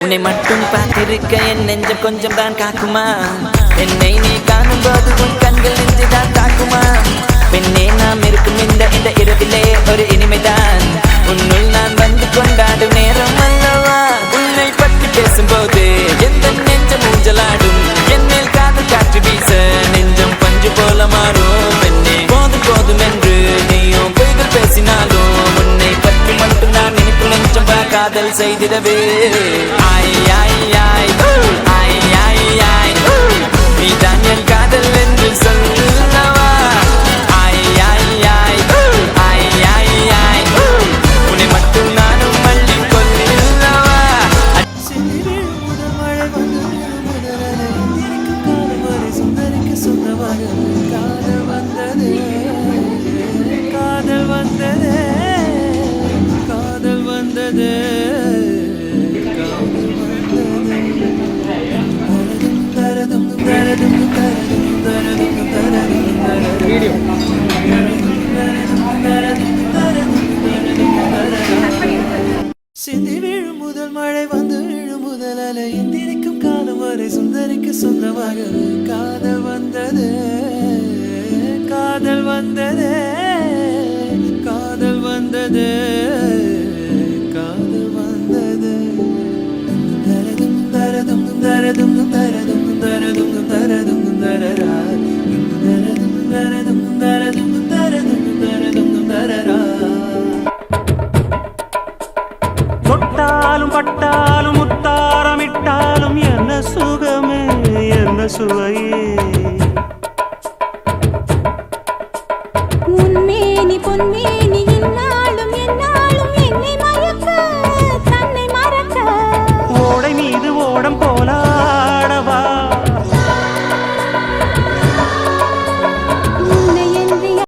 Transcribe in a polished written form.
உன்னை மட்டும் பார்த்திருக்க என் நெஞ்சம் கொஞ்சம் தான் காக்குமா? என்னை நீ காணும் போது உன் கண்கள் நெஞ்சுதான் தாக்குமா? பெண்ணே நாம் இருக்கும் இந்த இரவிலே ஒரு இனிமைதான் உன்னுள் நான் வந்து கொண்டாடும் நேரம் அல்லவா? உன்னை பற்றி பேசும்போது எந்த நெஞ்சம் ஊஞ்சலாடும், என் மேல் காதல் காற்று வீச நெஞ்சம் பஞ்சு போல மாறும். பெண்ணே போதும் போதும் என்று நீயும் பொய்கள் பேசினாலும் உன்னை பற்றி மட்டும் நான் நினைப்பு நெஞ்சம் காதல் செய்திடவே. ஆய் ஆய் ஆய் ஆய் ஆய் ஆய் நீதான் என் காதல் என்று சொல்லவா? ஆய் ஆய் ஆய் ஆய் ஆய் ஆய் உன்னை மட்டும் நானும் மல்லி கொல்லவா? காதல் வந்ததே காதல் வந்ததே காதல் வந்ததே சிந்தி விழும் முதல் மழை வந்து விழும் முதல் அலை எந்திரிக்கும் காலம் வரை சுந்தரிக்கு சொந்தமாக காதல் வந்தது காதல் வந்தது காதல் வந்தது காதல் வந்தது தரதும் தரதும் தரதும் தரதும் தரதும் தரதும் தரரா தரதும் தரதும் தரதும் தரதும் தரதும் தரரா. தொட்டாலும் பட்டாலும் முத்தாரமிட்டாலும் என்ன சுகமே என்ன சுவையே